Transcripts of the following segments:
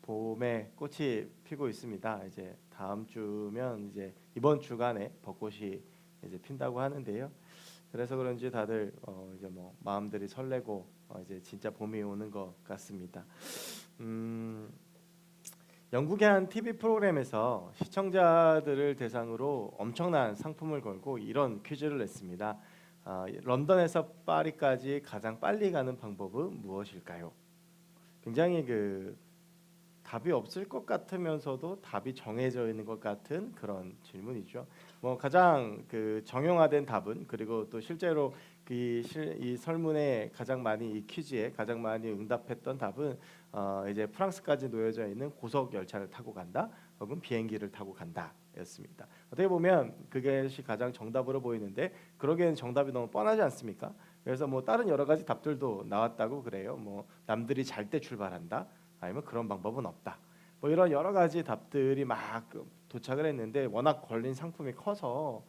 봄에 꽃이 피고 있습니다. 이제 다음 주면 이제 이번 주간에 벚꽃이 이제 핀다고 하는데요. 그래서 그런지 다들 이제 뭐 마음들이 설레고 이제 진짜 봄이 오는 것 같습니다. 음, 영국의 한 TV 프로그램에서 시청자들을 대상으로 엄청난 상품을 걸고 이런 퀴즈를 냈습니다. 런던에서 파리까지 가장 빨리 가는 방법은 무엇일까요? 굉장히 답이 없을 것 같으면서도 답이 정해져 있는 것 같은 그런 질문이죠. 뭐 가장 정형화된 답은, 그리고 또 실제로 이 설문에 가장 많이, 이 퀴즈에 가장 많이 응답했던 답은 이제 프랑스까지 놓여져 있는 고속 열차를 타고 간다, 혹은 비행기를 타고 간다였습니다. 어떻게 보면 그것이 가장 정답으로 보이는데, 그러기엔 정답이 너무 뻔하지 않습니까? 그래서 뭐 다른 여러 가지 답들도 나왔다고 그래요. 뭐 남들이 잘 때 출발한다, 아니면 그런 방법은 없다, 뭐 이런 여러 가지 답들이 막 도착을 했는데, 워낙 걸린 상품이 커서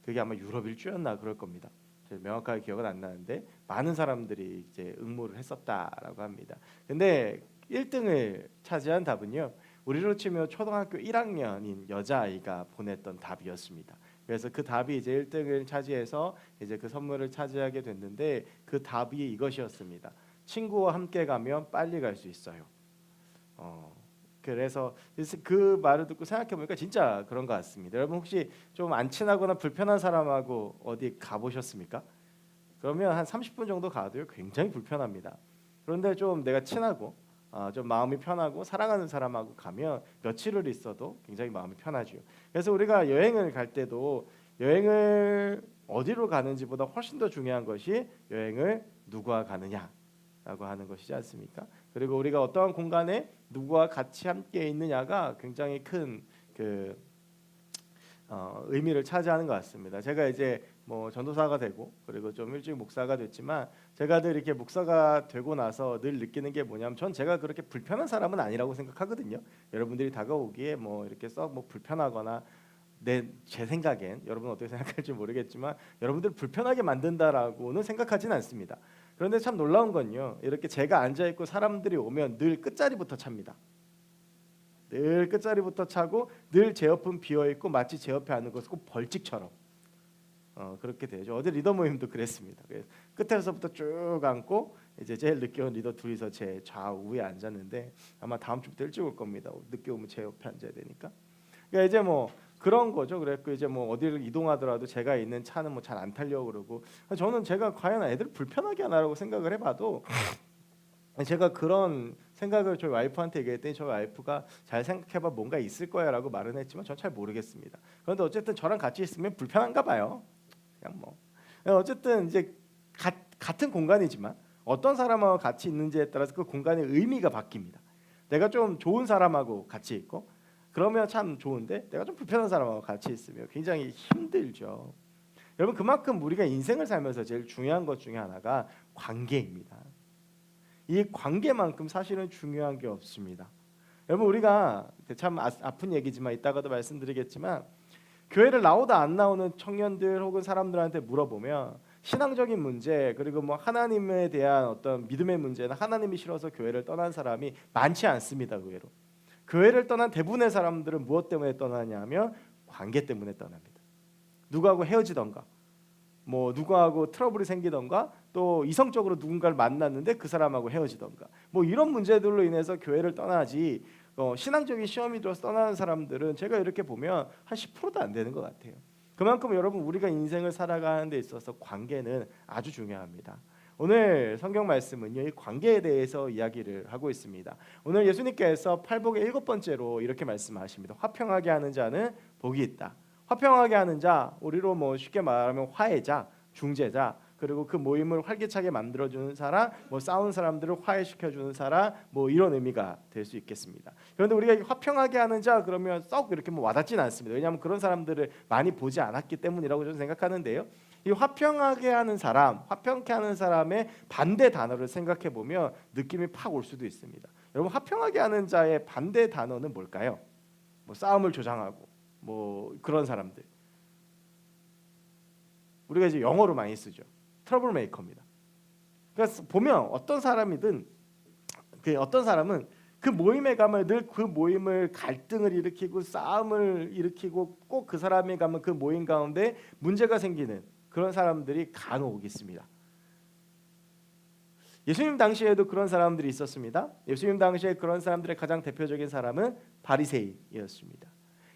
그게 아마 유럽 일주였나 그럴 겁니다. 명확하게 기억은 안 나는데 많은 사람들이 이제 응모를 했었다라고 합니다. 근데 1등을 차지한 답은요, 우리로 치면 초등학교 1학년인 여자아이가 보냈던 답이었습니다. 그래서 그 답이 이제 1등을 차지해서 이제 그 선물을 차지하게 됐는데, 그 답이 이것이었습니다. 친구와 함께 가면 빨리 갈 수 있어요. 그래서 그 말을 듣고 생각해 보니까 진짜 그런 것 같습니다. 여러분 혹시 좀 안 친하거나 불편한 사람하고 어디 가보셨습니까? 그러면 한 30분 정도 가도요 굉장히 불편합니다. 그런데 좀 내가 친하고 좀 마음이 편하고 사랑하는 사람하고 가면 며칠을 있어도 굉장히 마음이 편하죠. 그래서 우리가 여행을 갈 때도 여행을 어디로 가는지보다 훨씬 더 중요한 것이 여행을 누구와 가느냐라고 하는 것이지 않습니까? 그리고 우리가 어떠한 공간에 누구와 같이 함께 있느냐가 굉장히 큰 의미를 차지하는 것 같습니다. 제가 이제 뭐 전도사가 되고, 그리고 좀 일찍 목사가 됐지만, 제가 늘 이렇게 목사가 되고 나서 늘 느끼는 게 뭐냐면, 전 제가 그렇게 불편한 사람은 아니라고 생각하거든요. 여러분들이 다가오기에 뭐 이렇게 썩 뭐 불편하거나, 제 생각엔, 여러분 어떻게 생각할지 모르겠지만, 여러분들 불편하게 만든다라고는 생각하진 않습니다. 그런데 참 놀라운 건요, 이렇게 제가 앉아 있고 사람들이 오면 늘 끝자리부터 찹니다. 늘 끝자리부터 차고, 늘 제 옆은 비어 있고 마치 제 옆에 앉는 것은 꼭 벌칙처럼 그렇게 되죠. 어제 리더 모임도 그랬습니다. 그래서 끝에서부터 쭉 앉고, 이제 제일 늦게 온 리더 둘이서 제 좌우에 앉았는데, 아마 다음 주부터 일찍 올 겁니다. 늦게 오면 제 옆에 앉아야 되니까. 그러니까 이제 뭐 그런 거죠. 그랬고, 이제 뭐 어디를 이동하더라도 제가 있는 차는 뭐 잘 안 타려고 그러고, 저는 제가 과연 애들 불편하게 하나라고 생각을 해봐도, 제가 그런 생각을 저희 와이프한테 얘기했더니, 저희 와이프가 잘 생각해봐 뭔가 있을 거야라고 말은 했지만 전 잘 모르겠습니다. 그런데 어쨌든 저랑 같이 있으면 불편한가 봐요. 그냥 뭐 어쨌든 이제 같은 공간이지만 어떤 사람하고 같이 있는지에 따라서 그 공간의 의미가 바뀝니다. 내가 좀 좋은 사람하고 같이 있고 그러면 참 좋은데, 내가 좀 불편한 사람하고 같이 있으면 굉장히 힘들죠. 여러분, 그만큼 우리가 인생을 살면서 제일 중요한 것 중에 하나가 관계입니다. 이 관계만큼 사실은 중요한 게 없습니다. 여러분, 우리가 참 아픈 얘기지만 이따가도 말씀드리겠지만, 교회를 나오다 안 나오는 청년들 혹은 사람들한테 물어보면 신앙적인 문제, 그리고 뭐 하나님에 대한 어떤 믿음의 문제나 하나님이 싫어서 교회를 떠난 사람이 많지 않습니다. 의외로 교회를 떠난 대부분의 사람들은 무엇 때문에 떠나냐면 관계 때문에 떠납니다. 누구하고 헤어지던가, 뭐 누구하고 트러블이 생기던가, 또 이성적으로 누군가를 만났는데 그 사람하고 헤어지던가, 뭐 이런 문제들로 인해서 교회를 떠나지, 신앙적인 시험이 들어서 떠나는 사람들은 제가 이렇게 보면 한 10%도 안 되는 것 같아요. 그만큼 여러분, 우리가 인생을 살아가는 데 있어서 관계는 아주 중요합니다. 오늘 성경 말씀은요, 이 관계에 대해서 이야기를 하고 있습니다. 오늘 예수님께서 팔복의 7번째로 이렇게 말씀하십니다. 화평하게 하는 자는 복이 있다. 화평하게 하는 자, 우리로 뭐 쉽게 말하면 화해자, 중재자, 그리고 그 모임을 활기차게 만들어주는 사람, 뭐 싸우는 사람들을 화해시켜주는 사람, 뭐 이런 의미가 될 수 있겠습니다. 그런데 우리가 화평하게 하는 자 그러면 썩 이렇게 뭐 와닿지는 않습니다. 왜냐하면 그런 사람들을 많이 보지 않았기 때문이라고 저는 생각하는데요. 이 화평하게 하는 사람, 화평케 하는 사람의 반대 단어를 생각해 보면 느낌이 팍 올 수도 있습니다. 여러분, 화평하게 하는 자의 반대 단어는 뭘까요? 뭐 싸움을 조장하고 뭐 그런 사람들, 우리가 이제 영어로 많이 쓰죠. 트러블 메이커입니다. 그러니까 보면 어떤 사람이든, 어떤 사람은 그 모임에 가면 늘 그 모임을 갈등을 일으키고 싸움을 일으키고 꼭 그 사람이 가면 그 모임 가운데 문제가 생기는 그런 사람들이 간혹 있습니다. 예수님 당시에도 그런 사람들이 있었습니다. 예수님 당시에 그런 사람들의 가장 대표적인 사람은 바리새인이었습니다.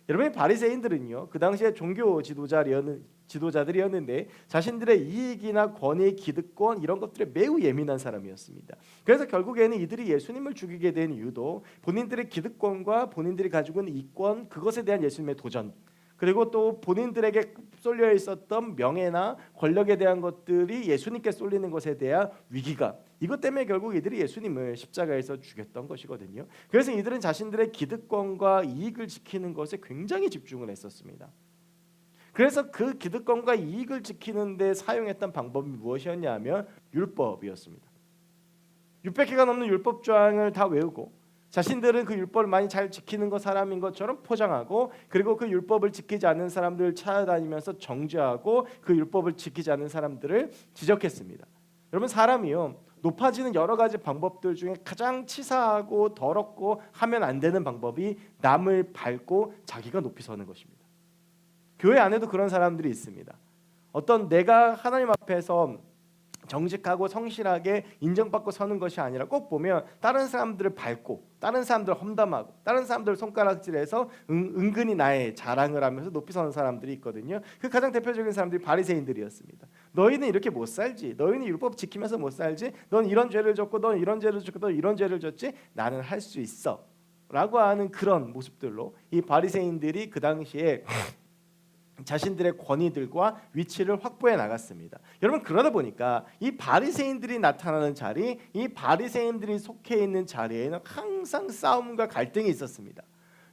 여러분, 바리새인들은요, 그 당시에 종교 지도자들이었는데 자신들의 이익이나 권위, 기득권 이런 것들에 매우 예민한 사람이었습니다. 그래서 결국에는 이들이 예수님을 죽이게 된 이유도 본인들의 기득권과 본인들이 가지고 있는 이권, 그것에 대한 예수님의 도전, 그리고 또 본인들에게 쏠려 있었던 명예나 권력에 대한 것들이 예수님께 쏠리는 것에 대한 위기감, 이것 때문에 결국 이들이 예수님을 십자가에서 죽였던 것이거든요. 그래서 이들은 자신들의 기득권과 이익을 지키는 것에 굉장히 집중을 했었습니다. 그래서 그 기득권과 이익을 지키는 데 사용했던 방법이 무엇이었냐면 율법이었습니다. 600개가 넘는 율법 조항을 다 외우고 자신들은 그 율법을 많이 잘 지키는 것 사람인 것처럼 포장하고, 그리고 그 율법을 지키지 않는 사람들을 찾아다니면서 정죄하고 그 율법을 지키지 않는 사람들을 지적했습니다. 여러분, 사람이요, 높아지는 여러 가지 방법들 중에 가장 치사하고 더럽고 하면 안 되는 방법이 남을 밟고 자기가 높이 서는 것입니다. 교회 안에도 그런 사람들이 있습니다. 어떤 내가 하나님 앞에서 정직하고 성실하게 인정받고 서는 것이 아니라 꼭 보면 다른 사람들을 밟고 다른 사람들을 험담하고 다른 사람들을 손가락질해서 은근히 나의 자랑을 하면서 높이 서는 사람들이 있거든요. 그 가장 대표적인 사람들이 바리새인들이었습니다. 너희는 이렇게 못 살지, 너희는 율법 지키면서 못 살지, 넌 이런 죄를 졌고 넌 이런 죄를 졌고 넌 이런 죄를 졌지, 나는 할 수 있어 라고 하는 그런 모습들로 이 바리새인들이 그 당시에 자신들의 권위들과 위치를 확보해 나갔습니다. 여러분, 그러다 보니까 이 바리새인들이 나타나는 자리, 이 바리새인들이 속해 있는 자리에는 항상 싸움과 갈등이 있었습니다.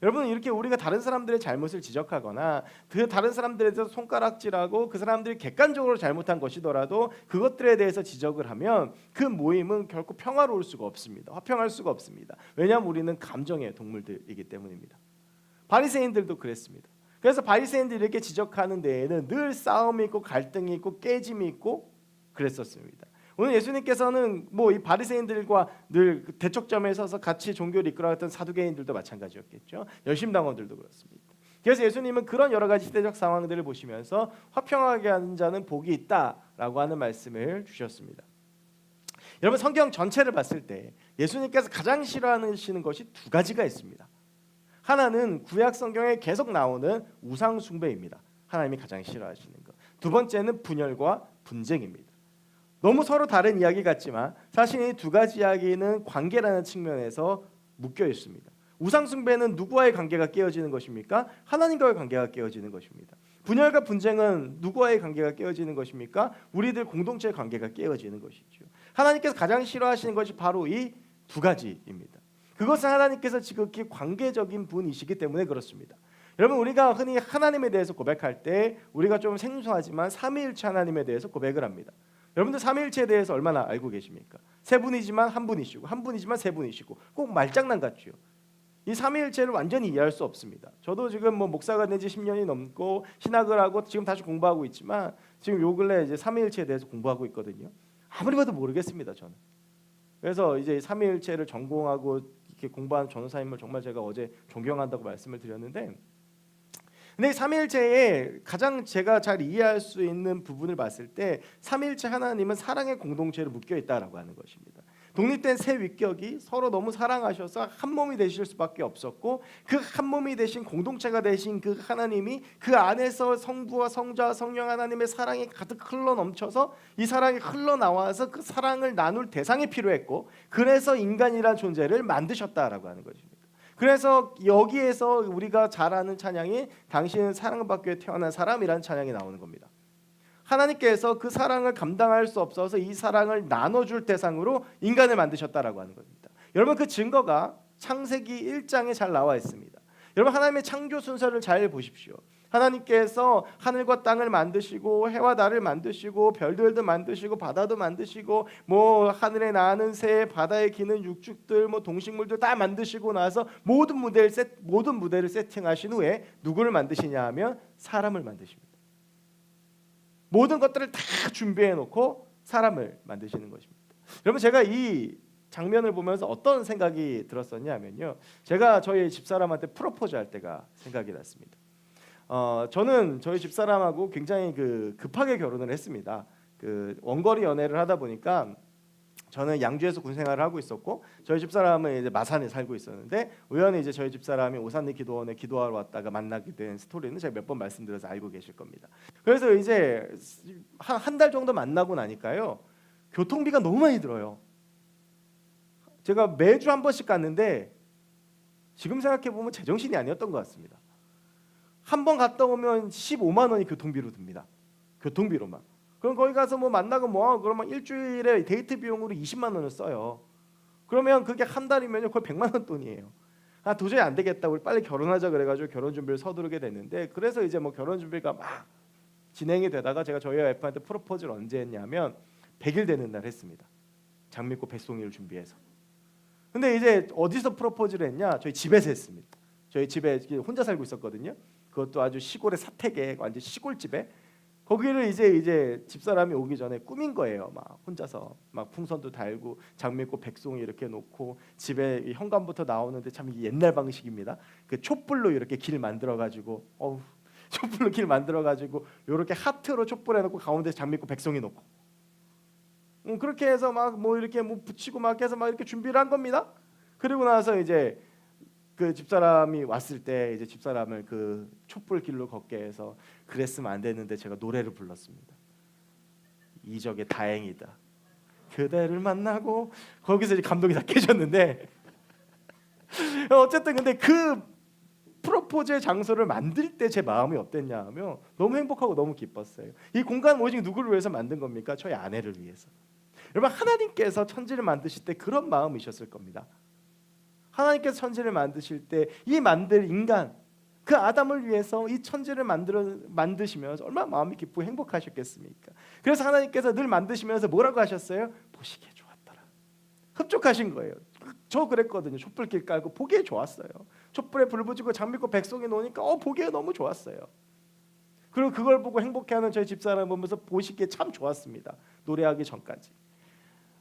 여러분, 이렇게 우리가 다른 사람들의 잘못을 지적하거나 그 다른 사람들에 대해서 손가락질하고 그 사람들이 객관적으로 잘못한 것이더라도 그것들에 대해서 지적을 하면 그 모임은 결코 평화로울 수가 없습니다. 화평할 수가 없습니다. 왜냐하면 우리는 감정의 동물들이기 때문입니다. 바리새인들도 그랬습니다. 그래서 바리새인들이 이렇게 지적하는 데에는 늘 싸움이 있고 갈등이 있고 깨짐이 있고 그랬었습니다. 오늘 예수님께서는 뭐 이 바리새인들과 늘 대척점에 서서 같이 종교를 이끌어갔던 사두개인들도 마찬가지였겠죠. 열심당원들도 그렇습니다. 그래서 예수님은 그런 여러 가지 시대적 상황들을 보시면서 화평하게 하는 자는 복이 있다라고 하는 말씀을 주셨습니다. 여러분, 성경 전체를 봤을 때 예수님께서 가장 싫어하시는 것이 두 가지가 있습니다. 하나는 구약 성경에 계속 나오는 우상 숭배입니다. 하나님이 가장 싫어하시는 것. 두 번째는 분열과 분쟁입니다. 너무 서로 다른 이야기 같지만 사실 이 두 가지 이야기는 관계라는 측면에서 묶여 있습니다. 우상 숭배는 누구와의 관계가 깨어지는 것입니까? 하나님과의 관계가 깨어지는 것입니다. 분열과 분쟁은 누구와의 관계가 깨어지는 것입니까? 우리들 공동체의 관계가 깨어지는 것이죠. 하나님께서 가장 싫어하시는 것이 바로 이 두 가지입니다. 그것은 하나님께서 지극히 관계적인 분이시기 때문에 그렇습니다. 여러분, 우리가 흔히 하나님에 대해서 고백할 때 우리가 좀 생소하지만 삼위일체 하나님에 대해서 고백을 합니다. 여러분들 삼위일체에 대해서 얼마나 알고 계십니까? 세 분이지만 한 분이시고 한 분이지만 세 분이시고 꼭 말장난 같죠. 이 삼위일체를 완전히 이해할 수 없습니다. 저도 지금 뭐 목사가 된 지 10년이 넘고 신학을 하고 지금 다시 공부하고 있지만 지금 요 근래 이제 삼위일체에 대해서 공부하고 있거든요. 아무리 봐도 모르겠습니다, 저는. 그래서 이제 삼위일체를 전공하고 이렇게 공부하는 전도사님을 정말 제가 어제 존경한다고 말씀을 드렸는데, 근데 삼위일체에 가장 제가 잘 이해할 수 있는 부분을 봤을 때 삼위일체 하나님은 사랑의 공동체로 묶여 있다라고 하는 것입니다. 독립된 세 위격이 서로 너무 사랑하셔서 한 몸이 되실 수밖에 없었고, 그 한 몸이 되신 공동체가 되신 그 하나님이 그 안에서 성부와 성자와 성령 하나님의 사랑이 가득 흘러 넘쳐서 이 사랑이 흘러나와서 그 사랑을 나눌 대상이 필요했고, 그래서 인간이라는 존재를 만드셨다라고 하는 것입니다. 그래서 여기에서 우리가 잘 아는 찬양이 당신은 사랑을 받기 위해 태어난 사람이라는 찬양이 나오는 겁니다. 하나님께서 그 사랑을 감당할 수 없어서 이 사랑을 나눠줄 대상으로 인간을 만드셨다라고 하는 겁니다. 여러분, 그 증거가 창세기 1장에 잘 나와 있습니다. 여러분, 하나님의 창조 순서를 잘 보십시오. 하나님께서 하늘과 땅을 만드시고 해와 달을 만드시고 별들도 만드시고 바다도 만드시고 뭐 하늘에 나는 새, 바다에 기는 육축들, 뭐 동식물들 다 만드시고 나서 모든 무대를 세팅하신 후에 누구를 만드시냐 하면 사람을 만드십니다. 모든 것들을 다 준비해 놓고 사람을 만드시는 것입니다. 여러분, 제가 이 장면을 보면서 어떤 생각이 들었었냐면요. 제가 저희 집사람한테 프로포즈 할 때가 생각이 났습니다. 저는 저희 집사람하고 굉장히 급하게 결혼을 했습니다. 원거리 연애를 하다 보니까 저는 양주에서 군 생활을 하고 있었고 저희 집사람은 이제 마산에 살고 있었는데 우연히 이제 저희 집사람이 오산리 기도원에 기도하러 왔다가 만나게 된 스토리는 제가 몇 번 말씀드려서 알고 계실 겁니다. 그래서 이제 한 달 정도 만나고 나니까요. 교통비가 너무 많이 들어요. 제가 매주 한 번씩 갔는데 지금 생각해 보면 제정신이 아니었던 것 같습니다. 한 번 갔다 오면 15만 원이 교통비로 듭니다. 교통비로만. 그럼 거기 가서 뭐 만나고 뭐 그러면 일주일에 데이트 비용으로 20만 원을 써요. 그러면 그게 한 달이면 거의 100만 원 돈이에요. 도저히 안 되겠다. 우리 빨리 결혼하자 그래가지고 결혼 준비를 서두르게 됐는데 그래서 이제 뭐 결혼 준비가 막 진행이 되다가 제가 저희 와이프한테 프로포즈를 언제 했냐면 100일 되는 날 했습니다. 장미꽃 백송이를 준비해서. 근데 이제 어디서 프로포즈를 했냐? 저희 집에서 했습니다. 저희 집에 혼자 살고 있었거든요. 그것도 아주 시골의 사택에 완전 시골집에 거기를 이제 집사람이 오기 전에 꾸민 거예요. 막 혼자서 막 풍선도 달고 장미꽃 백송이 이렇게 놓고 집에 현관부터 나오는데 참 옛날 방식입니다. 그 촛불로 이렇게 길 만들어 가지고 촛불로 길 만들어 가지고 이렇게 하트로 촛불 해놓고 가운데 장미꽃 백송이 놓고 그렇게 해서 막 뭐 이렇게 뭐 붙이고 막 해서 막 이렇게 준비를 한 겁니다. 그리고 나서 이제 그 집사람이 왔을 때 이제 집사람을 그 촛불 길로 걷게 해서 그랬으면 안 되는데 제가 노래를 불렀습니다. 이적의 다행이다. 그대를 만나고 거기서 이제 감동이 다 깨졌는데 어쨌든 근데 그 프로포즈의 장소를 만들 때 제 마음이 어땠냐 하면 너무 행복하고 너무 기뻤어요. 이 공간 오직 누구를 위해서 만든 겁니까? 저희 아내를 위해서. 여러분 하나님께서 천지를 만드실 때 그런 마음이셨을 겁니다. 하나님께서 천지를 만드실 때 이 만들 인간 그 아담을 위해서 이 천지를 만드시면서 얼마나 마음이 기쁘고 행복하셨겠습니까? 그래서 하나님께서 늘 만드시면서 뭐라고 하셨어요? 보시기에 좋았더라. 흡족하신 거예요. 저 그랬거든요. 촛불길 깔고 보기에 좋았어요. 촛불에 불 붙이고 장미꽃 백송이 놓으니까 보기에 너무 좋았어요. 그리고 그걸 보고 행복해하는 저희 집사람 보면서 보시기에 참 좋았습니다. 노래하기 전까지.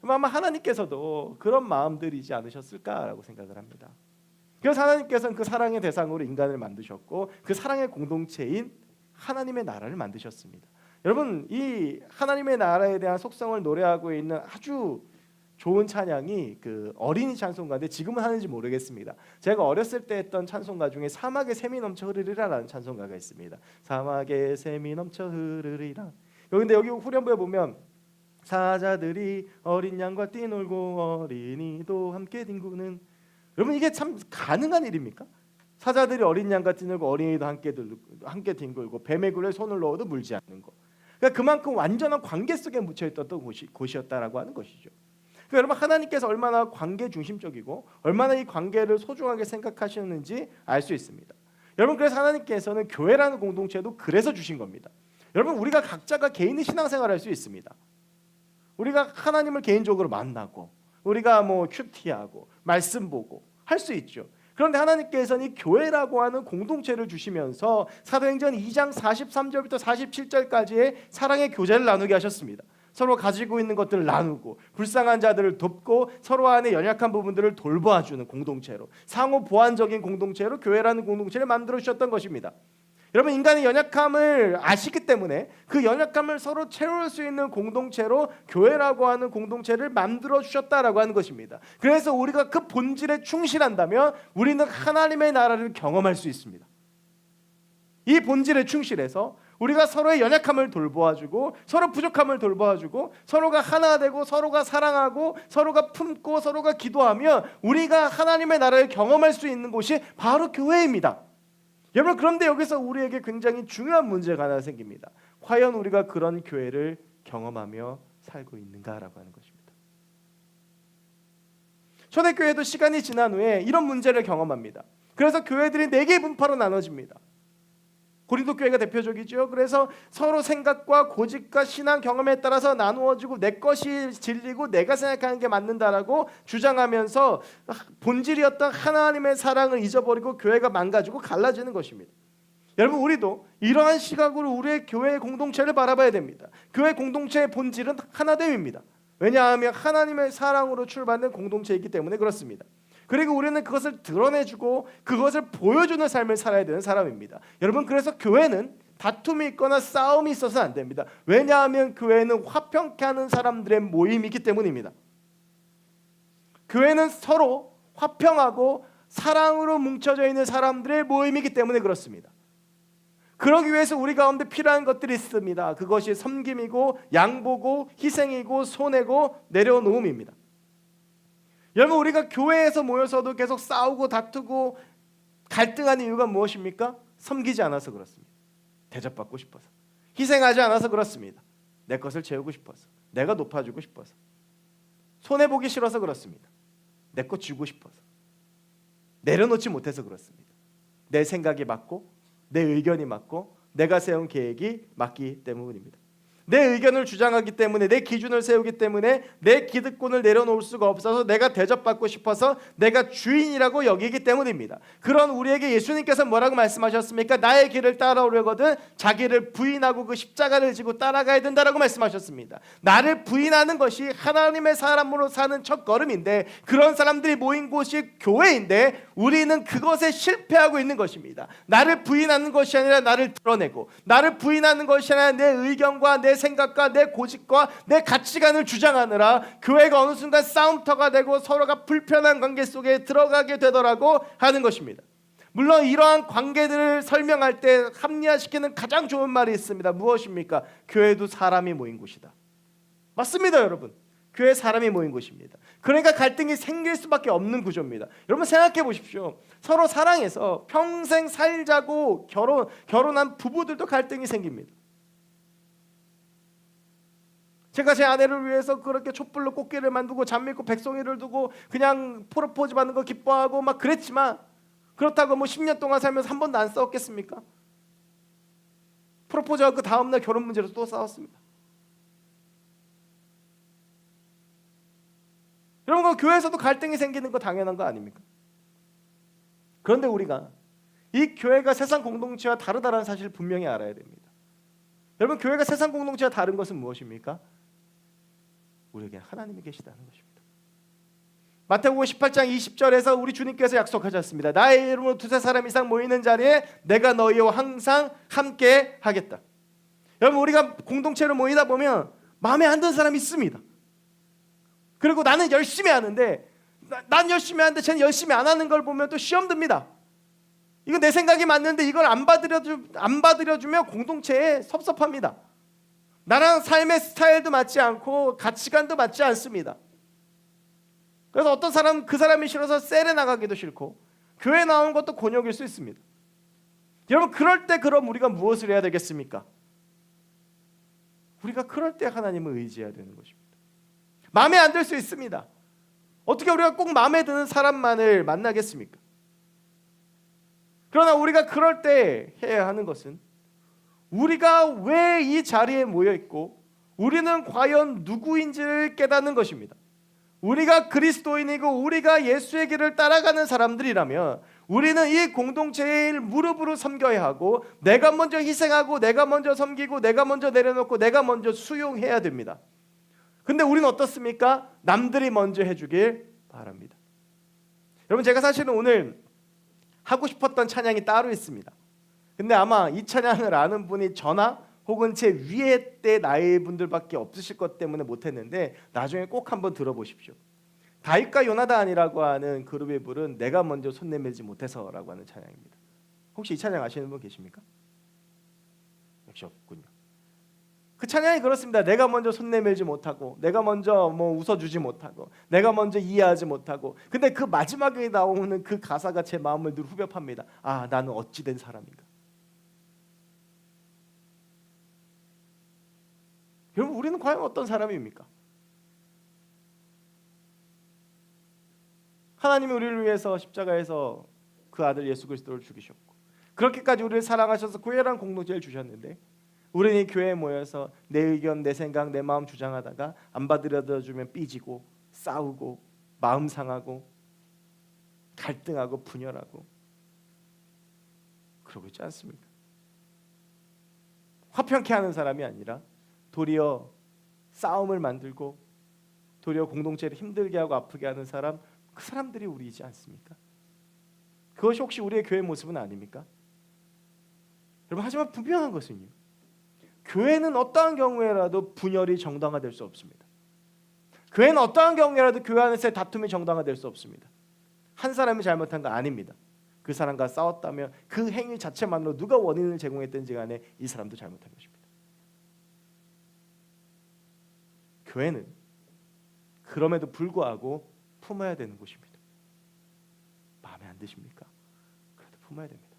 아마 하나님께서도 그런 마음들이지 않으셨을까라고 생각을 합니다. 그래서 하나님께서는 그 사랑의 대상으로 인간을 만드셨고 그 사랑의 공동체인 하나님의 나라를 만드셨습니다. 여러분 이 하나님의 나라에 대한 속성을 노래하고 있는 아주 좋은 찬양이 그 어린이 찬송가인데 지금은 하는지 모르겠습니다. 제가 어렸을 때 했던 찬송가 중에 사막에 샘이 넘쳐 흐르리라라는 찬송가가 있습니다. 사막에 샘이 넘쳐 흐르리라. 근데 여기 후렴부에 보면 사자들이 어린 양과 뛰놀고 어린이도 함께 뒹구는. 여러분 이게 참 가능한 일입니까? 사자들이 어린 양과 뛰놀고 어린이도 함께 뒹굴고 뱀의 굴에 손을 넣어도 물지 않는 것. 그러니까 그만큼 완전한 관계 속에 묻혀있던 곳이었다라고 하는 것이죠. 그러니까 여러분 하나님께서 얼마나 관계 중심적이고 얼마나 이 관계를 소중하게 생각하시는지 알 수 있습니다. 여러분 그래서 하나님께서는 교회라는 공동체도 그래서 주신 겁니다. 여러분 우리가 각자가 개인의 신앙생활을 할 수 있습니다. 우리가 하나님을 개인적으로 만나고 우리가 뭐 큐티하고 말씀 보고 할 수 있죠. 그런데 하나님께서는 이 교회라고 하는 공동체를 주시면서 사도행전 2장 43절부터 47절까지의 사랑의 교제를 나누게 하셨습니다. 서로 가지고 있는 것들을 나누고 불쌍한 자들을 돕고 서로 안에 연약한 부분들을 돌봐주는 공동체로 상호 보완적인 공동체로 교회라는 공동체를 만들어 주셨던 것입니다. 여러분 인간의 연약함을 아시기 때문에 그 연약함을 서로 채울 수 있는 공동체로 교회라고 하는 공동체를 만들어 주셨다라고 하는 것입니다. 그래서 우리가 그 본질에 충실한다면 우리는 하나님의 나라를 경험할 수 있습니다. 이 본질에 충실해서 우리가 서로의 연약함을 돌보아주고 서로 부족함을 돌보아주고 서로가 하나 되고 서로가 사랑하고 서로가 품고 서로가 기도하며 우리가 하나님의 나라를 경험할 수 있는 곳이 바로 교회입니다. 여러분 그런데 여기서 우리에게 굉장히 중요한 문제가 하나 생깁니다. 과연 우리가 그런 교회를 경험하며 살고 있는가라고 하는 것입니다. 초대교회도 시간이 지난 후에 이런 문제를 경험합니다. 그래서 교회들이 4개의 분파로 나눠집니다. 고린도 교회가 대표적이죠. 그래서 서로 생각과 고집과 신앙 경험에 따라서 나누어지고 내 것이 진리고 내가 생각하는 게 맞는다라고 주장하면서 본질이었던 하나님의 사랑을 잊어버리고 교회가 망가지고 갈라지는 것입니다. 여러분 우리도 이러한 시각으로 우리의 교회 공동체를 바라봐야 됩니다. 교회 공동체의 본질은 하나됨입니다. 왜냐하면 하나님의 사랑으로 출발된 공동체이기 때문에 그렇습니다. 그리고 우리는 그것을 드러내주고 그것을 보여주는 삶을 살아야 되는 사람입니다. 여러분, 그래서 교회는 다툼이 있거나 싸움이 있어서는 안 됩니다. 왜냐하면 교회는 화평케 하는 사람들의 모임이기 때문입니다. 교회는 서로 화평하고 사랑으로 뭉쳐져 있는 사람들의 모임이기 때문에 그렇습니다. 그러기 위해서 우리 가운데 필요한 것들이 있습니다. 그것이 섬김이고 양보고 희생이고 손해고 내려놓음입니다. 여러분, 우리가 교회에서 모여서도 계속 싸우고 다투고 갈등하는 이유가 무엇입니까? 섬기지 않아서 그렇습니다. 대접받고 싶어서, 희생하지 않아서 그렇습니다. 내 것을 채우고 싶어서, 내가 높아지고 싶어서, 손해보기 싫어서 그렇습니다. 내 것 주고 싶어서, 내려놓지 못해서 그렇습니다. 내 생각이 맞고 내 의견이 맞고 내가 세운 계획이 맞기 때문입니다. 내 의견을 주장하기 때문에, 내 기준을 세우기 때문에 내 기득권을 내려놓을 수가 없어서 내가 대접받고 싶어서 내가 주인이라고 여기기 때문입니다. 그런 우리에게 예수님께서 뭐라고 말씀하셨습니까? 나의 길을 따라오려거든 자기를 부인하고 그 십자가를 지고 따라가야 된다라고 말씀하셨습니다. 나를 부인하는 것이 하나님의 사람으로 사는 첫 걸음인데, 그런 사람들이 모인 곳이 교회인데 우리는 그것에 실패하고 있는 것입니다. 나를 부인하는 것이 아니라 나를 드러내고, 나를 부인하는 것이 아니라 내 의견과 내 생각과 내 고집과 내 가치관을 주장하느라 교회가 어느 순간 싸움터가 되고 서로가 불편한 관계 속에 들어가게 되더라고 하는 것입니다. 물론 이러한 관계들을 설명할 때 합리화시키는 가장 좋은 말이 있습니다. 무엇입니까? 교회도 사람이 모인 곳이다. 맞습니다, 여러분. 교회 사람이 모인 곳입니다. 그러니까 갈등이 생길 수밖에 없는 구조입니다. 여러분, 생각해 보십시오. 서로 사랑해서 평생 살자고 결혼한 부부들도 갈등이 생깁니다. 제가 제 아내를 위해서 그렇게 촛불로 꽃길을 만들고 잠미고 백송이를 두고 그냥 프로포즈 받는 거 기뻐하고 막 그랬지만, 그렇다고 뭐 10년 동안 살면서 한 번도 안 싸웠겠습니까? 프로포즈하고 그 다음날 결혼 문제로 또 싸웠습니다. 여러분, 그 교회에서도 갈등이 생기는 거 당연한 거 아닙니까? 그런데 우리가 이 교회가 세상 공동체와 다르다는 사실을 분명히 알아야 됩니다. 여러분, 교회가 세상 공동체와 다른 것은 무엇입니까? 우리에게 하나님이 계시다는 것입니다. 마태복음 18장 20절에서 우리 주님께서 약속하셨습니다. 나의 이름으로 두세 사람 이상 모이는 자리에 내가 너희와 항상 함께 하겠다. 여러분, 우리가 공동체로 모이다 보면 마음에 안 드는 사람이 있습니다. 그리고 나는 열심히 하는데, 난 열심히 하는데 쟤는 열심히 안 하는 걸 보면 또 시험 듭니다. 이거 내 생각이 맞는데 이걸 안 받아들여주면 공동체에 섭섭합니다. 나랑 삶의 스타일도 맞지 않고 가치관도 맞지 않습니다. 그래서 어떤 사람은 그 사람이 싫어서 셀에 나가기도 싫고 교회 나오는 것도 곤욕일 수 있습니다. 여러분, 그럴 때 그럼 우리가 무엇을 해야 되겠습니까? 우리가 그럴 때 하나님을 의지해야 되는 것입니다. 마음에 안 들 수 있습니다. 어떻게 우리가 꼭 마음에 드는 사람만을 만나겠습니까? 그러나 우리가 그럴 때 해야 하는 것은, 우리가 왜 이 자리에 모여 있고 우리는 과연 누구인지를 깨닫는 것입니다. 우리가 그리스도인이고 우리가 예수의 길을 따라가는 사람들이라면 우리는 이 공동체의 무릎으로 섬겨야 하고, 내가 먼저 희생하고 내가 먼저 섬기고 내가 먼저 내려놓고 내가 먼저 수용해야 됩니다. 근데 우리는 어떻습니까? 남들이 먼저 해주길 바랍니다. 여러분, 제가 사실은 오늘 하고 싶었던 찬양이 따로 있습니다. 근데 아마 이 찬양을 아는 분이 저나 혹은 제 위에 때 나이 분들밖에 없으실 것 때문에 못했는데, 나중에 꼭 한번 들어보십시오. 다윗과 요나단이라고 하는 그룹의 부른 내가 먼저 손 내밀지 못해서라고 하는 찬양입니다. 혹시 이 찬양 아시는 분 계십니까? 역시 없군요. 그 찬양이 그렇습니다. 내가 먼저 손 내밀지 못하고, 내가 먼저 뭐 웃어주지 못하고, 내가 먼저 이해하지 못하고. 근데 그 마지막에 나오는 그 가사가 제 마음을 늘 후벼팝니다. 아, 나는 어찌 된 사람인가. 여러분, 우리는 과연 어떤 사람입니까? 하나님이 우리를 위해서 십자가에서 그 아들 예수 그리스도를 죽이셨고, 그렇게까지 우리를 사랑하셔서 구애란 공동체를 주셨는데, 우리는 이 교회에 모여서 내 의견, 내 생각, 내 마음 주장하다가 안 받아들여주면 삐지고 싸우고 마음 상하고 갈등하고 분열하고 그러고 있지 않습니까? 화평케 하는 사람이 아니라 도리어 싸움을 만들고 도리어 공동체를 힘들게 하고 아프게 하는 사람, 그 사람들이 우리이지 않습니까? 그것이 혹시 우리의 교회 모습은 아닙니까? 여러분, 하지만 분명한 것은요, 교회는 어떠한 경우에라도 분열이 정당화될 수 없습니다. 교회는 어떠한 경우에라도 교회 안에서의 다툼이 정당화될 수 없습니다. 한 사람이 잘못한 거 아닙니다. 그 사람과 싸웠다면 그 행위 자체만으로 누가 원인을 제공했든지 간에 이 사람도 잘못한 것입니다. 교회는 그럼에도 불구하고 품어야 되는 곳입니다. 마음에 안 드십니까? 그래도 품어야 됩니다.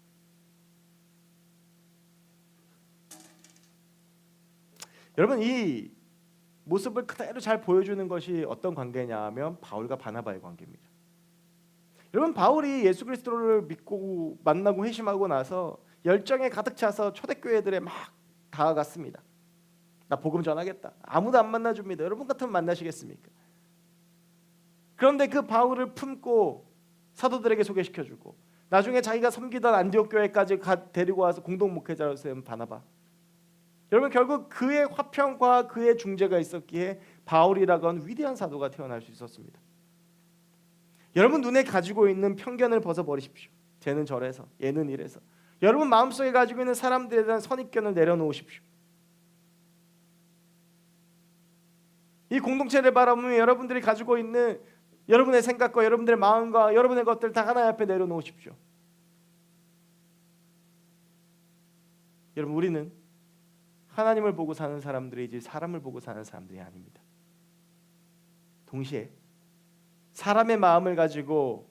여러분, 이 모습을 그대로 잘 보여주는 것이 어떤 관계냐 하면 바울과 바나바의 관계입니다. 여러분, 바울이 예수 그리스도를 믿고 만나고 회심하고 나서 열정에 가득 차서 초대교회들에 막 다가갔습니다. 나 복음 전하겠다. 아무도 안 만나줍니다. 여러분 같으면 만나시겠습니까? 그런데 그 바울을 품고 사도들에게 소개시켜주고 나중에 자기가 섬기던 안디옥 교회까지 데리고 와서 공동 목회자로 세운 바나바. 여러분, 결국 그의 화평과 그의 중재가 있었기에 바울이라고 하는 위대한 사도가 태어날 수 있었습니다. 여러분 눈에 가지고 있는 편견을 벗어버리십시오. 쟤는 저래서, 얘는 이래서. 여러분 마음속에 가지고 있는 사람들에 대한 선입견을 내려놓으십시오. 이 공동체를 바라보면 여러분들이 가지고 있는 여러분의 생각과 여러분들의 마음과 여러분의 것들 다 하나님 앞에 내려놓으십시오. 여러분, 우리는 하나님을 보고 사는 사람들이지 사람을 보고 사는 사람들이 아닙니다. 동시에 사람의 마음을 가지고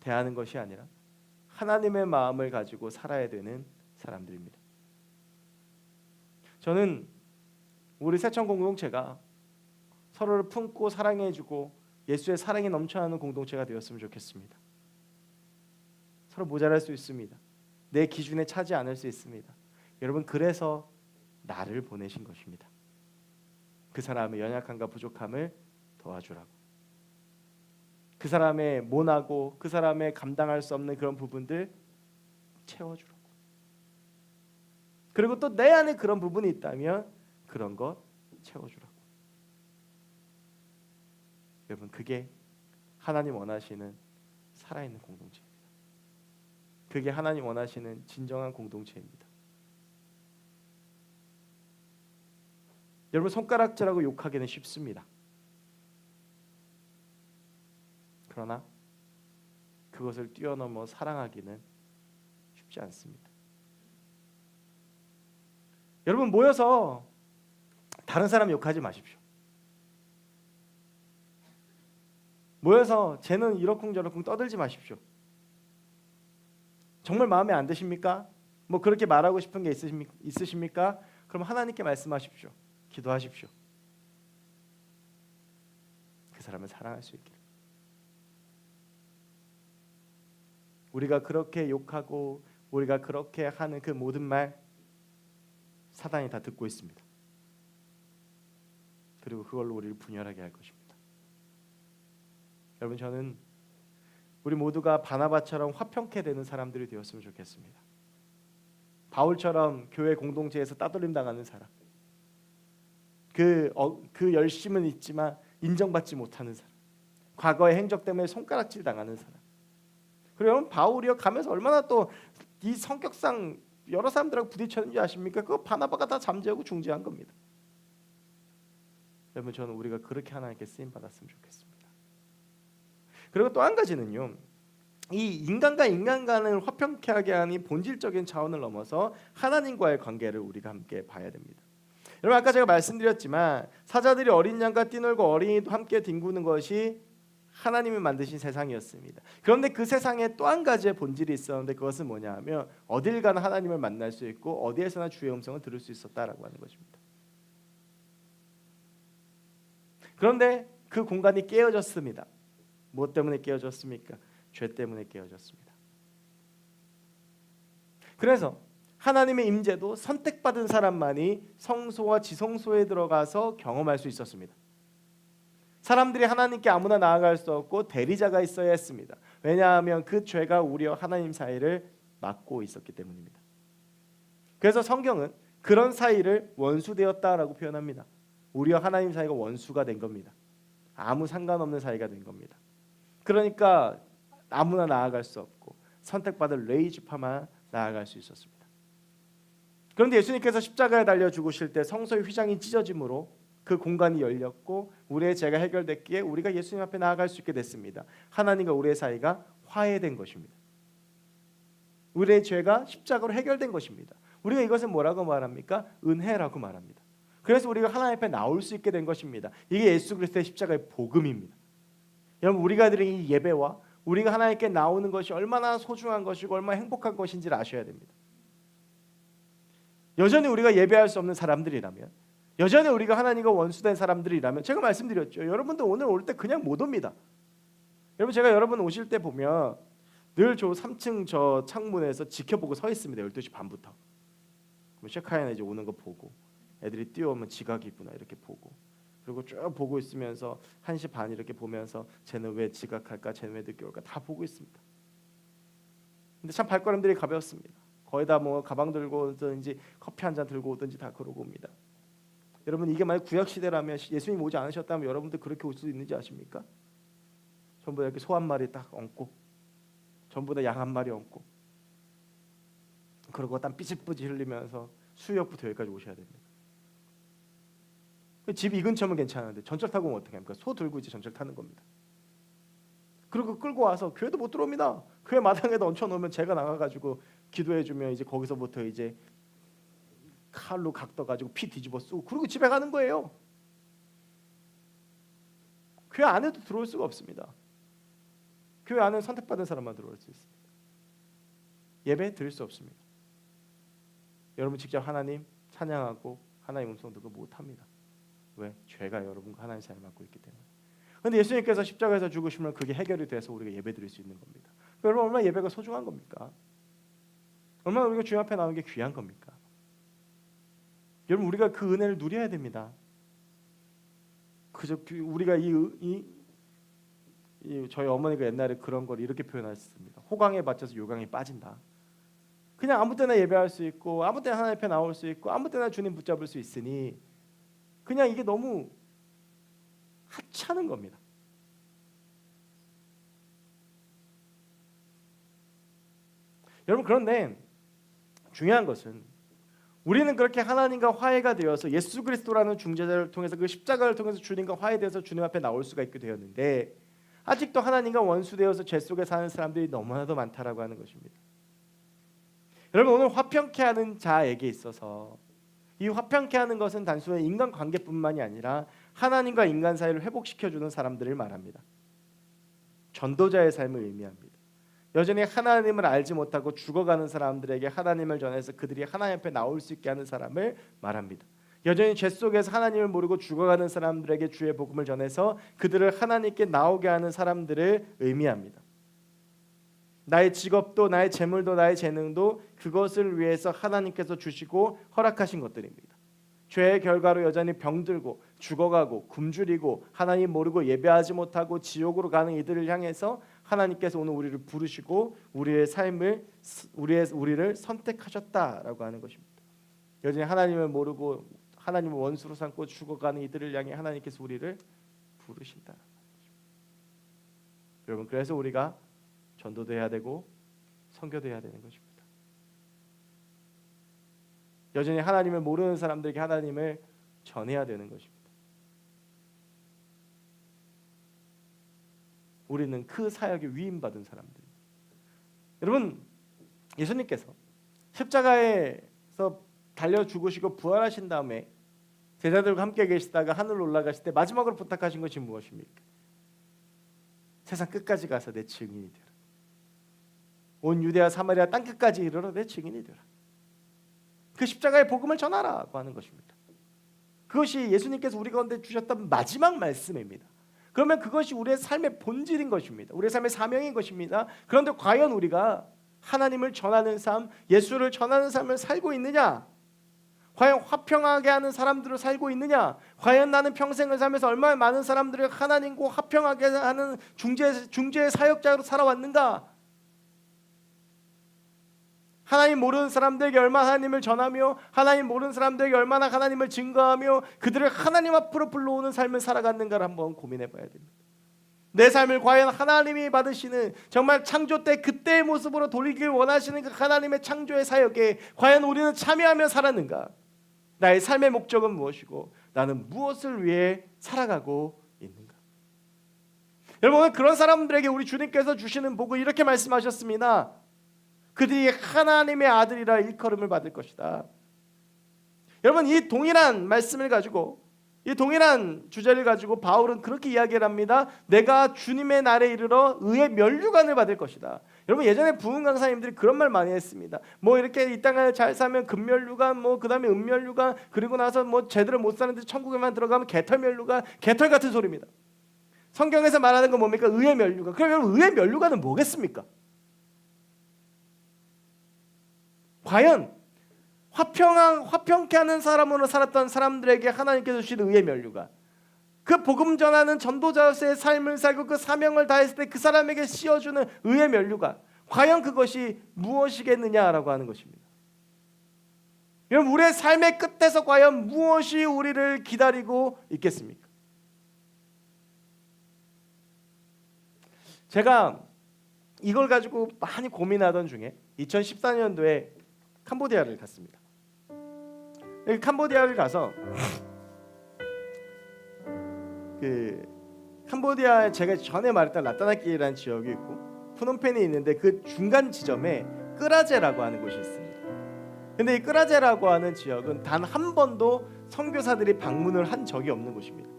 대하는 것이 아니라 하나님의 마음을 가지고 살아야 되는 사람들입니다. 저는 우리 세천 공동체가 서로를 품고 사랑해주고 예수의 사랑이 넘쳐나는 공동체가 되었으면 좋겠습니다. 서로 모자랄 수 있습니다. 내 기준에 차지 않을 수 있습니다. 여러분, 그래서 나를 보내신 것입니다. 그 사람의 연약함과 부족함을 도와주라고. 그 사람의 모나고 그 사람의 감당할 수 없는 그런 부분들 채워주라고. 그리고 또 내 안에 그런 부분이 있다면 그런 것 채워주라고. 여러분, 그게 하나님 원하시는 살아있는 공동체입니다. 그게 하나님 원하시는 진정한 공동체입니다. 여러분, 손가락질하고 욕하기는 쉽습니다. 그러나 그것을 뛰어넘어 사랑하기는 쉽지 않습니다. 여러분, 모여서 다른 사람 욕하지 마십시오. 모여서 쟤는 이러쿵저러쿵 떠들지 마십시오. 정말 마음에 안 드십니까? 뭐 그렇게 말하고 싶은 게 있으십니까? 그럼 하나님께 말씀하십시오. 기도하십시오. 그 사람을 사랑할 수 있기를. 우리가 그렇게 욕하고 우리가 그렇게 하는 그 모든 말 사단이 다 듣고 있습니다. 그리고 그걸로 우리를 분열하게 할 것입니다. 여러분, 저는 우리 모두가 바나바처럼 화평케 되는 사람들이 되었으면 좋겠습니다. 바울처럼 교회 공동체에서 따돌림 당하는 사람, 그 열심은 있지만 인정받지 못하는 사람, 과거의 행적 때문에 손가락질 당하는 사람. 그리고 여러분, 바울이요 가면서 얼마나 또 이 성격상 여러 사람들하고 부딪혔는지 아십니까? 그거 바나바가 다 잠재우고 중재한 겁니다. 여러분, 저는 우리가 그렇게 하나님께 쓰임 받았으면 좋겠습니다. 그리고 또 한 가지는요, 이 인간과 인간 간을 화평케 하게 하는 본질적인 차원을 넘어서 하나님과의 관계를 우리가 함께 봐야 됩니다. 여러분, 아까 제가 말씀드렸지만 사자들이 어린 양과 띠놀고 어린이도 함께 뒹구는 것이 하나님이 만드신 세상이었습니다. 그런데 그 세상에 또 한 가지의 본질이 있었는데 그것은 뭐냐 하면 어딜 가나 하나님을 만날 수 있고 어디에서나 주의 음성을 들을 수 있었다라고 하는 것입니다. 그런데 그 공간이 깨어졌습니다. 무엇 때문에 깨어졌습니까? 죄 때문에 깨어졌습니다. 그래서 하나님의 임재도 선택받은 사람만이 성소와 지성소에 들어가서 경험할 수 있었습니다. 사람들이 하나님께 아무나 나아갈 수 없고 대리자가 있어야 했습니다. 왜냐하면 그 죄가 우리와 하나님 사이를 막고 있었기 때문입니다. 그래서 성경은 그런 사이를 원수되었다라고 표현합니다. 우리와 하나님 사이가 원수가 된 겁니다. 아무 상관없는 사이가 된 겁니다. 그러니까 아무나 나아갈 수 없고 선택받을 레위지파만 나아갈 수 있었습니다. 그런데 예수님께서 십자가에 달려 죽으실 때 성소의 휘장이 찢어짐으로 그 공간이 열렸고 우리의 죄가 해결됐기에 우리가 예수님 앞에 나아갈 수 있게 됐습니다. 하나님과 우리의 사이가 화해된 것입니다. 우리의 죄가 십자가로 해결된 것입니다. 우리가 이것을 뭐라고 말합니까? 은혜라고 말합니다. 그래서 우리가 하나님 앞에 나올 수 있게 된 것입니다. 이게 예수 그리스도의 십자가의 복음입니다. 여러분, 우리가 드리는 이 예배와 우리가 하나님께 나오는 것이 얼마나 소중한 것이고 얼마나 행복한 것인지를 아셔야 됩니다. 여전히 우리가 예배할 수 없는 사람들이라면, 여전히 우리가 하나님과 원수된 사람들이라면, 제가 말씀드렸죠. 여러분들 오늘 올 때 그냥 못 옵니다. 여러분, 제가 여러분 오실 때 보면 늘 저 3층 저 창문에서 지켜보고 서 있습니다. 12시 반부터. 그럼 셰카이나 이제 오는 거 보고, 애들이 뛰어오면 지각이구나 이렇게 보고, 그리고 쭉 보고 있으면서 1시 반 이렇게 보면서 쟤는 왜 지각할까, 쟤는 왜 늦게 올까 다 보고 있습니다. 근데 참 발걸음들이 가볍습니다. 거의 다 뭐 가방 들고 오든지 커피 한 잔 들고 오든지 다 그러고 옵니다. 여러분, 이게 만약 구약 시대라면, 예수님 오지 않으셨다면 여러분들 그렇게 올 수 있는지 아십니까? 전부 다 이렇게 소 한 마리 딱 얹고, 전부 다 양 한 마리 얹고, 그러고 땀 삐질삐질 흘리면서 수역부터 여기까지 오셔야 됩니다. 집 이 근처면 괜찮은데 전철 타고 오면 어떻게 합니까? 소 들고 이제 전철 타는 겁니다. 그리고 끌고 와서 교회도 못 들어옵니다. 교회 마당에다 얹혀놓으면 제가 나가가지고 기도해주면 이제 거기서부터 이제 칼로 각 떠가지고 피 뒤집어 쓰고 그리고 집에 가는 거예요. 교회 안에도 들어올 수가 없습니다. 교회 안에는 선택받은 사람만 들어올 수 있습니다. 예배 드릴 수 없습니다. 여러분 직접 하나님 찬양하고 하나님 음성 듣고 못합니다. 왜? 죄가 여러분과 하나님 사이를 막고 있기 때문에. 그런데 예수님께서 십자가에서 죽으시면 그게 해결이 돼서 우리가 예배 드릴 수 있는 겁니다. 여러분, 얼마나 예배가 소중한 겁니까? 얼마나 우리가 주님 앞에 나오는 게 귀한 겁니까? 여러분, 우리가 그 은혜를 누려야 됩니다. 그저 우리가 저희 어머니가 옛날에 그런 걸 이렇게 표현하셨습니다. 호강에 받쳐서 요강에 빠진다. 그냥 아무 때나 예배할 수 있고 아무 때나 하나님 앞에 나올 수 있고 아무 때나 주님 붙잡을 수 있으니 그냥 이게 너무 하찮은 겁니다. 여러분, 그런데 중요한 것은 우리는 그렇게 하나님과 화해가 되어서 예수 그리스도라는 중재자를 통해서 그 십자가를 통해서 주님과 화해되어서 주님 앞에 나올 수가 있게 되었는데 아직도 하나님과 원수되어서 죄 속에 사는 사람들이 너무나도 많다라고 하는 것입니다. 여러분, 오늘 화평케 하는 자에게 있어서 이 화평케 하는 것은 단순히 인간관계뿐만이 아니라 하나님과 인간 사이를 회복시켜주는 사람들을 말합니다. 전도자의 삶을 의미합니다. 여전히 하나님을 알지 못하고 죽어가는 사람들에게 하나님을 전해서 그들이 하나님 앞에 나올 수 있게 하는 사람을 말합니다. 여전히 죄 속에서 하나님을 모르고 죽어가는 사람들에게 주의 복음을 전해서 그들을 하나님께 나오게 하는 사람들을 의미합니다. 나의 직업도 나의 재물도 나의 재능도 그것을 위해서 하나님께서 주시고 허락하신 것들입니다. 죄의 결과로 여전히 병들고 죽어가고 굶주리고 하나님 모르고 예배하지 못하고 지옥으로 가는 이들을 향해서 하나님께서 오늘 우리를 부르시고 우리의 삶을 우리를 선택하셨다라고 하는 것입니다. 여전히 하나님을 모르고 하나님을 원수로 삼고 죽어가는 이들을 향해 하나님께서 우리를 부르신다. 여러분, 그래서 우리가 전도도 해야 되고 선교도 해야 되는 것입니다. 여전히 하나님을 모르는 사람들에게 하나님을 전해야 되는 것입니다. 우리는 그 사역에 위임받은 사람들입니다. 여러분, 예수님께서 십자가에서 달려 죽으시고 부활하신 다음에 제자들과 함께 계시다가 하늘로 올라가실 때 마지막으로 부탁하신 것이 무엇입니까? 세상 끝까지 가서 내 증인이 되라. 온 유대와 사마리아 땅 끝까지 이르러 내 증인이 되라. 그 십자가의 복음을 전하라고 하는 것입니다. 그것이 예수님께서 우리 가운데 주셨던 마지막 말씀입니다. 그러면 그것이 우리의 삶의 본질인 것입니다. 우리의 삶의 사명인 것입니다. 그런데 과연 우리가 하나님을 전하는 삶, 예수를 전하는 삶을 살고 있느냐? 과연 화평하게 하는 사람들을 살고 있느냐? 과연 나는 평생을 살면서 얼마나 많은 사람들을 하나님과 화평하게 하는 중재의 사역자로 살아왔는가? 하나님 모르는 사람들에게 얼마나 하나님을 전하며 하나님 모르는 사람들에게 얼마나 하나님을 증거하며 그들을 하나님 앞으로 불러오는 삶을 살아갔는가를 한번 고민해 봐야 됩니다. 내 삶을 과연 하나님이 받으시는 정말 창조 때 그때의 모습으로 돌리길 원하시는 그 하나님의 창조의 사역에 과연 우리는 참여하며 살았는가? 나의 삶의 목적은 무엇이고 나는 무엇을 위해 살아가고 있는가? 여러분, 그런 사람들에게 우리 주님께서 주시는 복을 이렇게 말씀하셨습니다. 그들이 하나님의 아들이라 일컬음을 받을 것이다. 여러분, 이 동일한 말씀을 가지고 이 동일한 주제를 가지고 바울은 그렇게 이야기를 합니다. 내가 주님의 날에 이르러 의의 면류관을 받을 것이다. 여러분, 예전에 부흥 강사님들이 그런 말 많이 했습니다. 뭐 이렇게 이 땅을 잘 살면 금면류관, 뭐 그다음에 은면류관, 그리고 나서 뭐 제대로 못 사는데 천국에만 들어가면 개털면류관, 개털 같은 소리입니다. 성경에서 말하는 건 뭡니까? 의의 면류관. 그럼 여러분, 의의 면류관은 뭐겠습니까? 과연 화평케 하는 사람으로 살았던 사람들에게 하나님께서 주신 의의 면류관, 그 복음 전하는 전도자로서의 삶을 살고 그 사명을 다했을 때 그 사람에게 씌워주는 의의 면류관, 과연 그것이 무엇이겠느냐라고 하는 것입니다. 여러분, 우리의 삶의 끝에서 과연 무엇이 우리를 기다리고 있겠습니까? 제가 이걸 가지고 많이 고민하던 중에 2014년도에 캄보디아를 갔습니다. 캄보디아를 가서 그 캄보디아에 제가 전에 말했던 라따나키라는 지역이 있고 푸놈펜이 있는데 그 중간 지점에 끄라제라고 하는 곳이 있습니다. 근데 이 끄라제라고 하는 지역은 단 한 번도 선교사들이 방문을 한 적이 없는 곳입니다.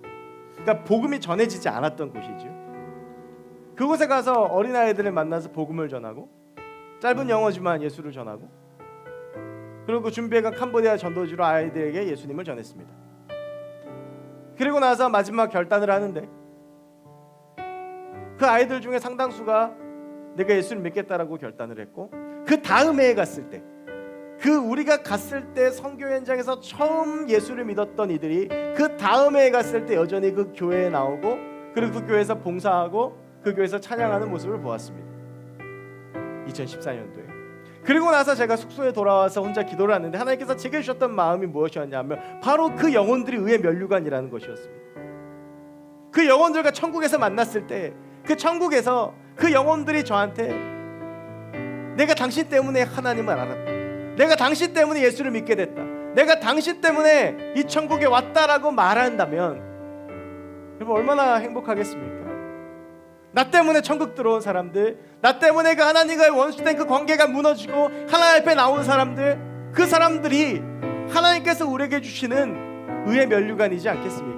그러니까 복음이 전해지지 않았던 곳이죠. 그곳에 가서 어린아이들을 만나서 복음을 전하고 짧은 영어지만 예수를 전하고 그리고 준비해간 캄보디아 전도지로 아이들에게 예수님을 전했습니다. 그리고 나서 마지막 결단을 하는데 그 아이들 중에 상당수가 내가 예수를 믿겠다라고 결단을 했고, 그 다음 해에 갔을 때 그 우리가 갔을 때 선교 현장에서 처음 예수를 믿었던 이들이 그 다음 해에 갔을 때 여전히 그 교회에 나오고 그리고 그 교회에서 봉사하고 그 교회에서 찬양하는 모습을 보았습니다. 2014년도에. 그리고 나서 제가 숙소에 돌아와서 혼자 기도를 하는데 하나님께서 제게 주셨던 마음이 무엇이었냐면 바로 그 영혼들이 의의 면류관이라는 것이었습니다. 그 영혼들과 천국에서 만났을 때 그 천국에서 그 영혼들이 저한테 내가 당신 때문에 하나님을 알았다, 내가 당신 때문에 예수를 믿게 됐다, 내가 당신 때문에 이 천국에 왔다라고 말한다면 여러분 얼마나 행복하겠습니까? 나 때문에 천국 들어온 사람들, 나 때문에 그 하나님과의 원수된 그 관계가 무너지고 하나님 앞에 나온 사람들, 그 사람들이 하나님께서 우리에게 주시는 의의 면류관이지 않겠습니까?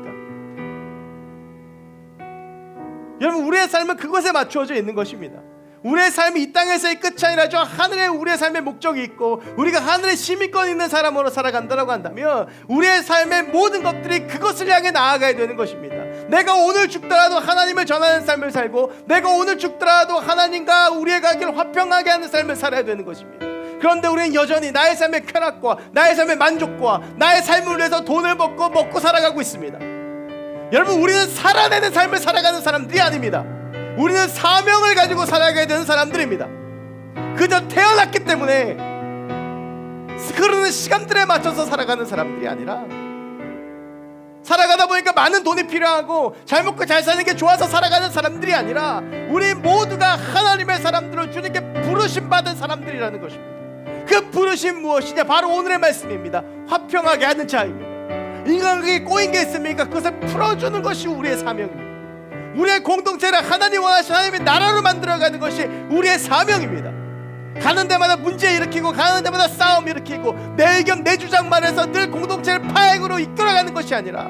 여러분, 우리의 삶은 그것에 맞추어져 있는 것입니다. 우리의 삶이 이 땅에서의 끝이 아니라 저 하늘에 우리의 삶의 목적이 있고 우리가 하늘에 시민권 있는 사람으로 살아간다고 한다면 우리의 삶의 모든 것들이 그것을 향해 나아가야 되는 것입니다. 내가 오늘 죽더라도 하나님을 전하는 삶을 살고 내가 오늘 죽더라도 하나님과 우리의 관계를 화평하게 하는 삶을 살아야 되는 것입니다. 그런데 우리는 여전히 나의 삶의 쾌락과 나의 삶의 만족과 나의 삶을 위해서 돈을 벌고 먹고 살아가고 있습니다. 여러분, 우리는 살아내는 삶을 살아가는 사람들이 아닙니다. 우리는 사명을 가지고 살아가야 되는 사람들입니다. 그저 태어났기 때문에 흐르는 시간들에 맞춰서 살아가는 사람들이 아니라 살아가다 보니까 많은 돈이 필요하고 잘 먹고 잘 사는 게 좋아서 살아가는 사람들이 아니라 우리 모두가 하나님의 사람들을 주님께 부르심 받은 사람들이라는 것입니다. 그 부르심 무엇이냐? 바로 오늘의 말씀입니다. 화평하게 하는 자입니다. 인간에게 꼬인 게 있습니까? 그것을 풀어주는 것이 우리의 사명입니다. 우리의 공동체를 하나님 원하시는 하나님의 나라로 만들어가는 것이 우리의 사명입니다. 가는 데마다 문제 일으키고 가는 데마다 싸움 일으키고 내 의견 내 주장만 해서 늘 공동체를 파행으로 이끌어가는 것이 아니라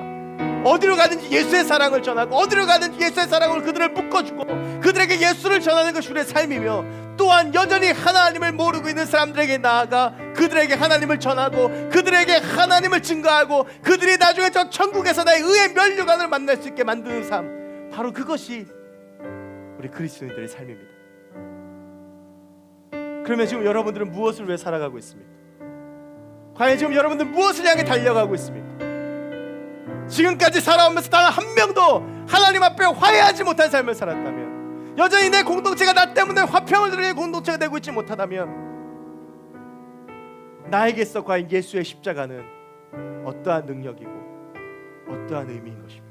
어디로 가든지 예수의 사랑을 전하고 어디로 가든지 예수의 사랑으로 그들을 묶어주고 그들에게 예수를 전하는 것이 우리의 삶이며, 또한 여전히 하나님을 모르고 있는 사람들에게 나아가 그들에게 하나님을 전하고 그들에게 하나님을 증거하고 그들이 나중에 저 천국에서 나의 의의 면류관을 만날 수 있게 만드는 삶, 바로 그것이 우리 그리스도인들의 삶입니다. 그러면 지금 여러분들은 무엇을 위해 살아가고 있습니까? 과연 지금 여러분들 무엇을 향해 달려가고 있습니까? 지금까지 살아오면서 단 한 명도 하나님 앞에 화해하지 못한 삶을 살았다면, 여전히 내 공동체가 나 때문에 화평을 누리는 공동체가 되고 있지 못하다면 나에게서 과연 예수의 십자가는 어떠한 능력이고 어떠한 의미인 것입니까?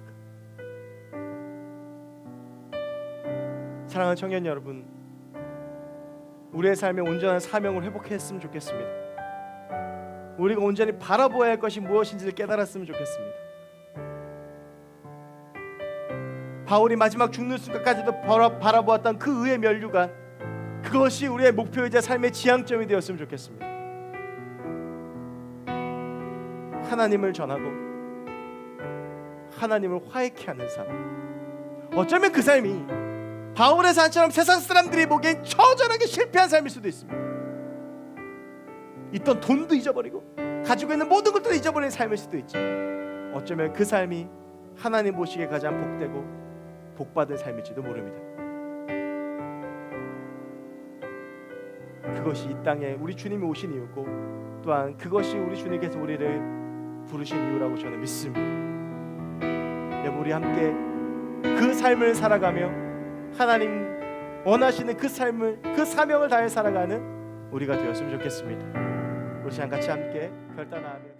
사랑하는 청년 여러분, 우리의 삶의 온전한 사명을 회복했으면 좋겠습니다. 우리가 온전히 바라보아야 할 것이 무엇인지를 깨달았으면 좋겠습니다. 바울이 마지막 죽는 순간까지도 바라보았던 그 의의 면류관, 그것이 우리의 목표이자 삶의 지향점이 되었으면 좋겠습니다. 하나님을 전하고 하나님을 화해케 하는 삶, 어쩌면 그 삶이 바울의 삶처럼 세상 사람들이 보기엔 처절하게 실패한 삶일 수도 있습니다. 있던 돈도 잊어버리고 가지고 있는 모든 것들을 잊어버리는 삶일 수도 있지. 어쩌면 그 삶이 하나님 보시기에 가장 복되고 복받은 삶일지도 모릅니다. 그것이 이 땅에 우리 주님이 오신 이유고, 또한 그것이 우리 주님께서 우리를 부르신 이유라고 저는 믿습니다. 여러분, 우리 함께 그 삶을 살아가며 하나님 원하시는 그 삶을, 그 사명을 다해 살아가는 우리가 되었으면 좋겠습니다. 우리 시간 같이 함께 결단하며